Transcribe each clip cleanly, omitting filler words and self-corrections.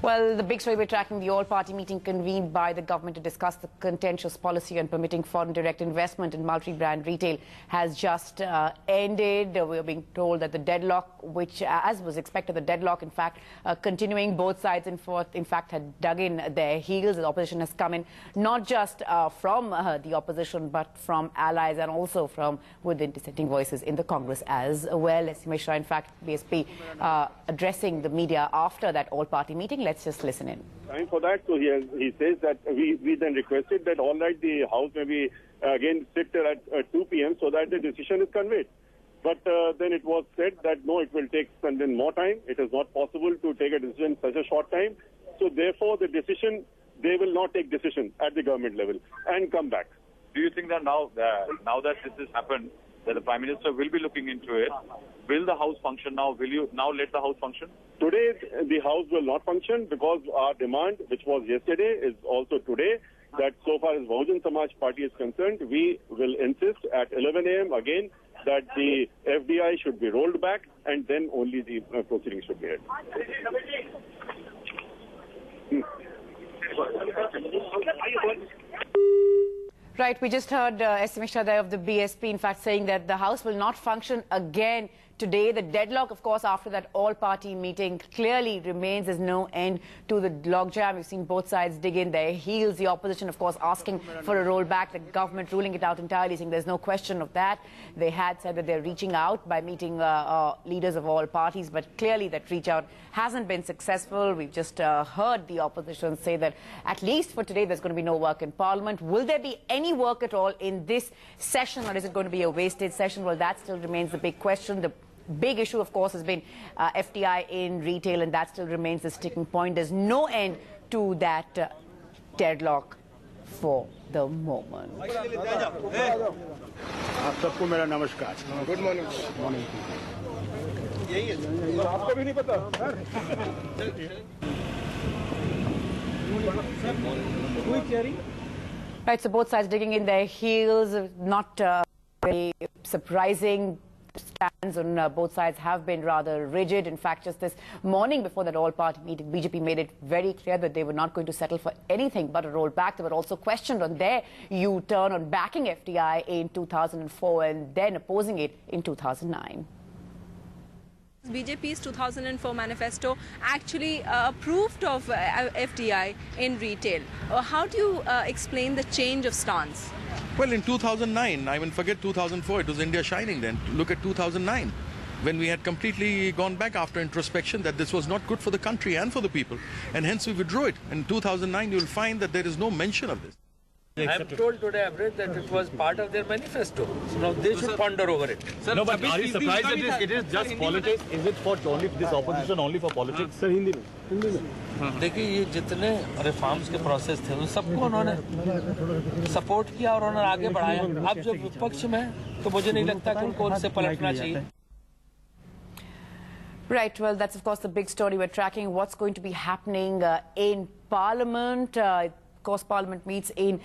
Well, the big story we're tracking, the all-party meeting convened by the government to discuss the contentious policy on permitting foreign direct investment in multi-brand retail has just ended. We're being told that the deadlock, which, as was expected, the deadlock, in fact, continuing, both sides, in fact, had dug in their heels. The opposition has come in, not just from the opposition, but from allies and also from within dissenting voices in the Congress as well. S. Mishra, in fact, BSP addressing the media after that all-party meeting. Let's just listen in. Time for that. So he says that we then requested that all right, the House maybe again sit there at 2 p.m. so that the decision is conveyed. But then it was said that no, it will take then more time. It is not possible to take a decision in such a short time. So therefore, the decision, they will not take decision at the government level and come back. Do you think that now that this has happened, that the Prime Minister will be looking into it? Will the House function now? Will you now let the House function? Today, the House will not function because our demand, which was yesterday, is also today, that so far as Bahujan Samaj Party is concerned, we will insist at 11 a.m. again that the FDI should be rolled back and then only the proceedings should be held. Right, we just heard S. Mishra there of the BSP, in fact, saying that the House will not function again today. The deadlock, of course, after that all-party meeting clearly remains. There's no end to the logjam. We've seen both sides dig in their heels. The opposition, of course, asking for a rollback. The government ruling it out entirely, saying there's no question of that. They had said that they're reaching out by meeting leaders of all parties, but clearly that reach out hasn't been successful. We've just heard the opposition say that at least for today there's going to be no work in Parliament. Will there be any work at all in this session, or is it going to be a wasted session? Well, that still remains the big question. The big issue, of course, has been FDI in retail, and that still remains the sticking point. There's no end to that deadlock for the moment. आप सबको मेरा नमस्कार. Good morning. Morning. आपको भी नहीं पता? Right, so both sides digging in their heels, not very surprising. Stands on both sides have been rather rigid. In fact, just this morning before that all-party meeting, BJP made it very clear that they were not going to settle for anything but a rollback. They were also questioned on their U-turn on backing FDI in 2004 and then opposing it in 2009. BJP's 2004 manifesto actually approved of FDI in retail. How do you explain the change of stance? Well, in 2009, I mean, forget 2004, it was India shining then. Look at 2009, when we had completely gone back after introspection that this was not good for the country and for the people, and hence we withdrew it. In 2009, you'll find that there is no mention of this. I am told today, Abred, that it was part of their manifesto. So now they should ponder over it. Sir, no, but are you surprised that it is just politics? Is it for only this opposition, only for politics? Sir, Hindi mein. देखिए, ये जितने reforms के process थे, उन सबको उन्होंने support किया और उन्होंने आगे बढ़ाया. अब जो विपक्ष में, तो मुझे नहीं लगता कि उनको उनसे पलटना चाहिए. Right, well, that's of course the big story we're tracking. What's going to be happening in Parliament? Of course, Parliament meets in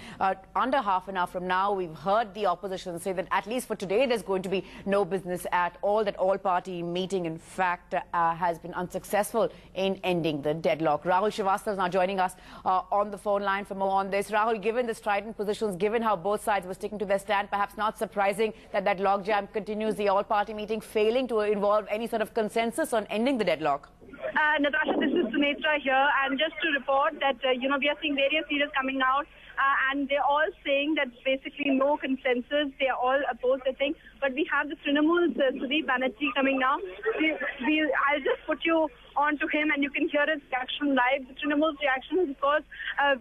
under half an hour from now. We've heard the opposition say that at least for today there's going to be no business at all. That all-party meeting, in fact, has been unsuccessful in ending the deadlock. Rahul Srivastava is now joining us on the phone line for more on this. Rahul, given the strident positions, given how both sides were sticking to their stand, perhaps not surprising that that logjam continues, the all-party meeting failing to involve any sort of consensus on ending the deadlock. Natasha, this is Sumitra here, and just to report that, we are seeing various leaders coming out, and they're all saying that basically no consensus, they are all opposed, I think. But we have the Trinamool's Sudeep Banerjee coming now. I'll just put you on to him, and you can hear his reaction live. The Trinamool's reaction is, of course,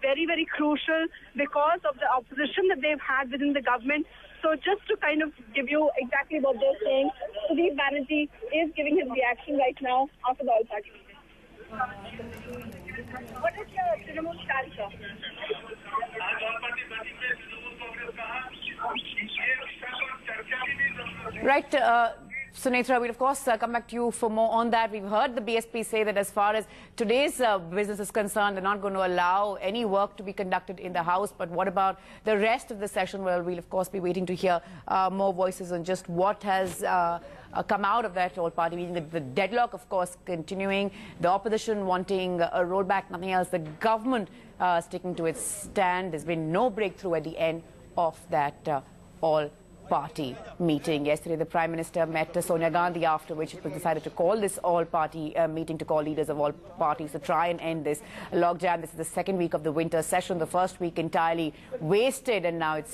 very, very crucial because of the opposition that they've had within the government. So just to kind of give you exactly what they're saying, Sudeep Banerjee is giving his reaction right now after the all-party meeting. What is your Trinamool stance, sir? Right. Sunetra, we'll of course come back to you for more on that. We've heard the BSP say that as far as today's business is concerned, they're not going to allow any work to be conducted in the House. But what about the rest of the session? Well, we'll of course be waiting to hear more voices on just what has come out of that all-party meeting. The deadlock, of course, continuing. The opposition wanting a rollback, nothing else. The government sticking to its stand. There's been no breakthrough at the end of that all-party meeting. Yesterday, the Prime Minister met Sonia Gandhi, after which it was decided to call this all-party meeting to call leaders of all parties to try and end this logjam. This is the second week of the winter session, the first week entirely wasted, and now it's